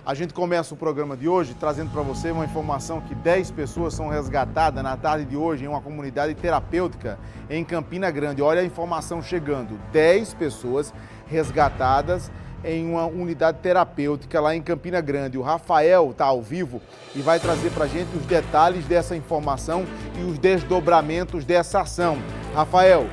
A gente começa o programa de hoje trazendo para você uma informação que 10 pessoas são resgatadas na tarde de hoje em uma comunidade terapêutica em Campina Grande. Olha a informação chegando, 10 pessoas resgatadas em uma unidade terapêutica lá em Campina Grande. O Rafael está ao vivo e vai trazer para a gente os detalhes dessa informação e os desdobramentos dessa ação. Rafael,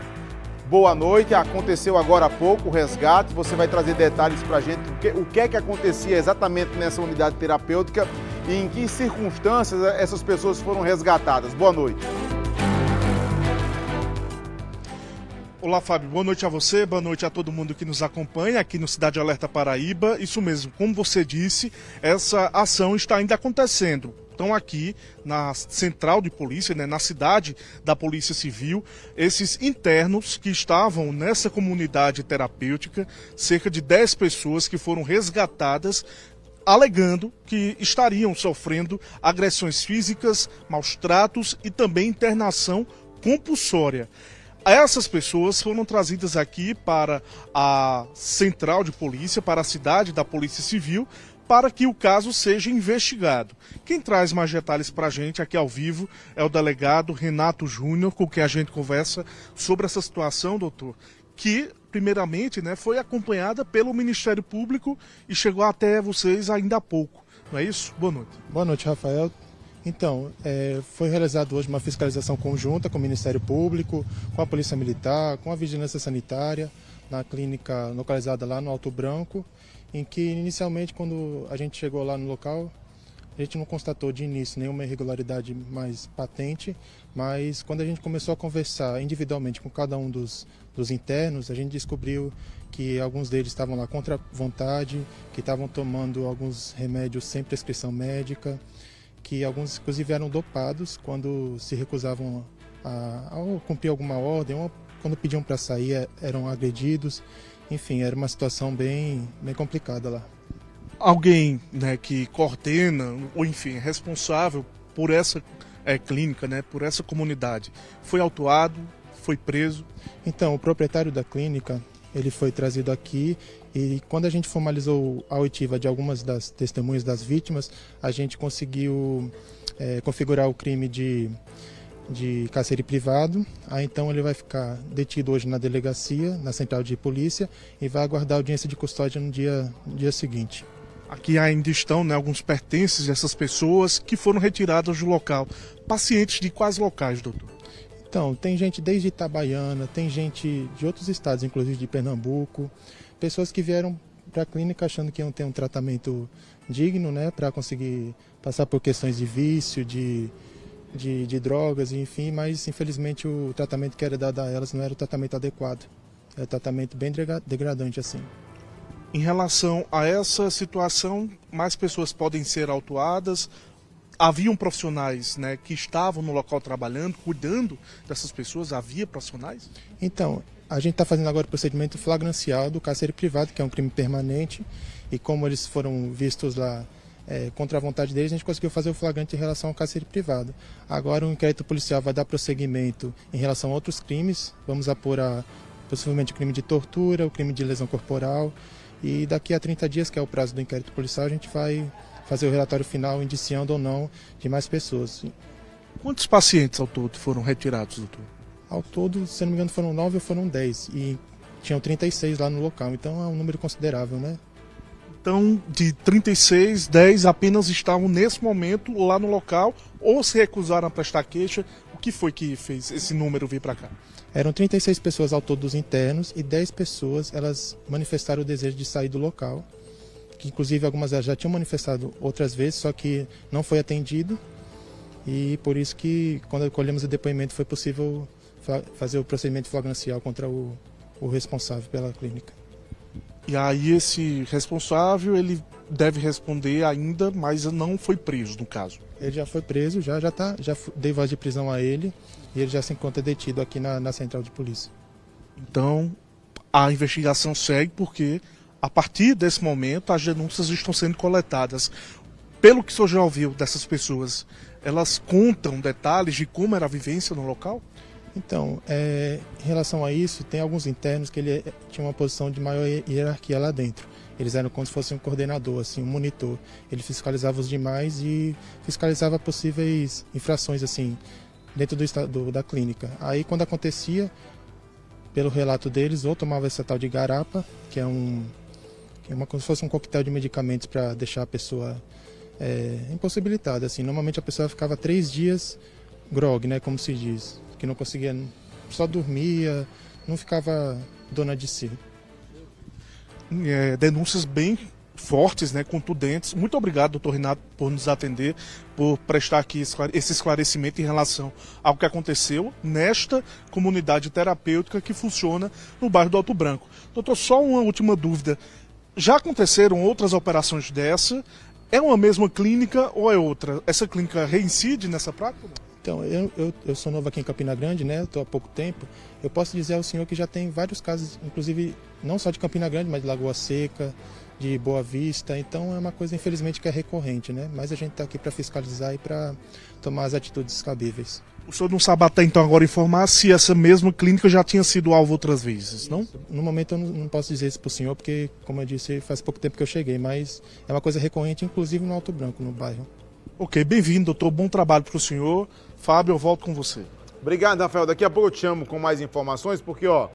boa noite, aconteceu agora há pouco o resgate, você vai trazer detalhes para a gente, o que é que acontecia exatamente nessa unidade terapêutica e em que circunstâncias essas pessoas foram resgatadas. Boa noite. Olá, Fábio, boa noite a você, boa noite a todo mundo que nos acompanha aqui no Cidade Alerta Paraíba. Isso mesmo, como você disse, essa ação está ainda acontecendo. Estão aqui na central de polícia, na cidade da Polícia Civil, esses internos que estavam nessa comunidade terapêutica, cerca de 10 pessoas que foram resgatadas, alegando que estariam sofrendo agressões físicas, maus tratos e também internação compulsória. Essas pessoas foram trazidas aqui para a central de polícia, para a cidade da Polícia Civil, para que o caso seja investigado. Quem traz mais detalhes para a gente aqui ao vivo é o delegado Renato Júnior, com quem a gente conversa sobre essa situação, doutor, que primeiramente foi acompanhada pelo Ministério Público e chegou até vocês ainda há pouco. Não é isso? Boa noite. Boa noite, Rafael. Então, foi realizada hoje uma fiscalização conjunta com o Ministério Público, com a Polícia Militar, com a Vigilância Sanitária, na clínica localizada lá no Alto Branco, em que inicialmente, quando a gente chegou lá no local, a gente não constatou de início nenhuma irregularidade mais patente, mas quando a gente começou a conversar individualmente com cada um dos internos, a gente descobriu que alguns deles estavam lá contra a vontade, que estavam tomando alguns remédios sem prescrição médica, que alguns inclusive eram dopados quando se recusavam a cumprir alguma ordem, ou quando pediam para sair eram agredidos. Enfim, era uma situação bem complicada lá. Alguém que coordena, ou enfim, é responsável por essa clínica, por essa comunidade, foi autuado, foi preso? Então, o proprietário da clínica, ele foi trazido aqui e quando a gente formalizou a oitiva de algumas das testemunhas das vítimas, a gente conseguiu configurar o crime de cárcere privado. Aí então ele vai ficar detido hoje na delegacia, na central de polícia, e vai aguardar audiência de custódia no dia seguinte. Aqui ainda estão alguns pertences dessas pessoas que foram retiradas do local. Pacientes de quais locais, doutor? Então, tem gente desde Itabaiana, tem gente de outros estados, inclusive de Pernambuco, pessoas que vieram para a clínica achando que iam ter um tratamento digno, para conseguir passar por questões de vício, de drogas, enfim, mas infelizmente o tratamento que era dado a elas não era o tratamento adequado. É um tratamento bem degradante assim. Em relação a essa situação, mais pessoas podem ser autuadas? Haviam profissionais que estavam no local trabalhando, cuidando dessas pessoas? Havia profissionais? Então, a gente está fazendo agora o procedimento flagrancial do cárcere privado, que é um crime permanente, e como eles foram vistos lá contra a vontade deles, a gente conseguiu fazer o flagrante em relação ao cárcere privado. Agora o inquérito policial vai dar prosseguimento em relação a outros crimes, vamos apor possivelmente o crime de tortura, o crime de lesão corporal, e daqui a 30 dias, que é o prazo do inquérito policial, a gente vai fazer o relatório final indiciando ou não de mais pessoas. Quantos pacientes ao todo foram retirados, doutor? Ao todo, se não me engano, foram 9 ou foram 10, e tinham 36 lá no local, então é um número considerável, Então, de 36, 10 apenas estavam nesse momento lá no local ou se recusaram a prestar queixa? O que foi que fez esse número vir para cá? Eram 36 pessoas ao todo dos internos e 10 pessoas elas manifestaram o desejo de sair do local, que inclusive algumas delas já tinham manifestado outras vezes, só que não foi atendido, e por isso que quando colhemos o depoimento foi possível fazer o procedimento flagrancial contra o responsável pela clínica. E aí esse responsável, ele deve responder ainda, mas não foi preso no caso? Ele já foi preso, já dei voz de prisão a ele, e ele já se encontra detido aqui na central de polícia. Então, a investigação segue porque, a partir desse momento, as denúncias estão sendo coletadas. Pelo que o senhor já ouviu dessas pessoas, elas contam detalhes de como era a vivência no local? Então, em relação a isso, tem alguns internos que ele tinha uma posição de maior hierarquia lá dentro. Eles eram como se fosse um coordenador, assim, um monitor. Ele fiscalizava os demais e fiscalizava possíveis infrações, assim, dentro da clínica. Aí, quando acontecia, pelo relato deles, ou tomava essa tal de garapa, que é como se fosse um coquetel de medicamentos para deixar a pessoa impossibilitada, assim. Normalmente a pessoa ficava 3 dias grog, né, como se diz, que não conseguia, só dormia, não ficava dona de si. Denúncias bem fortes, né, contundentes. Muito obrigado, doutor Renato, por nos atender, por prestar aqui esse esclarecimento em relação ao que aconteceu nesta comunidade terapêutica que funciona no bairro do Alto Branco. Doutor, só uma última dúvida. Já aconteceram outras operações dessa? É uma mesma clínica ou é outra? Essa clínica reincide nessa prática? Então, eu sou novo aqui em Campina Grande, né? Estou há pouco tempo. Eu posso dizer ao senhor que já tem vários casos, inclusive não só de Campina Grande, mas de Lagoa Seca, de Boa Vista. Então é uma coisa, infelizmente, que é recorrente, né? Mas a gente está aqui para fiscalizar e para tomar as atitudes cabíveis. O senhor não sabe até então agora informar se essa mesma clínica já tinha sido alvo outras vezes, não? No momento eu não posso dizer isso para o senhor, porque, como eu disse, faz pouco tempo que eu cheguei, mas é uma coisa recorrente, inclusive no Alto Branco, no bairro. Ok, bem-vindo, doutor. Bom trabalho para o senhor. Fábio, eu volto com você. Obrigado, Rafael. Daqui a pouco eu te chamo com mais informações, porque, ó,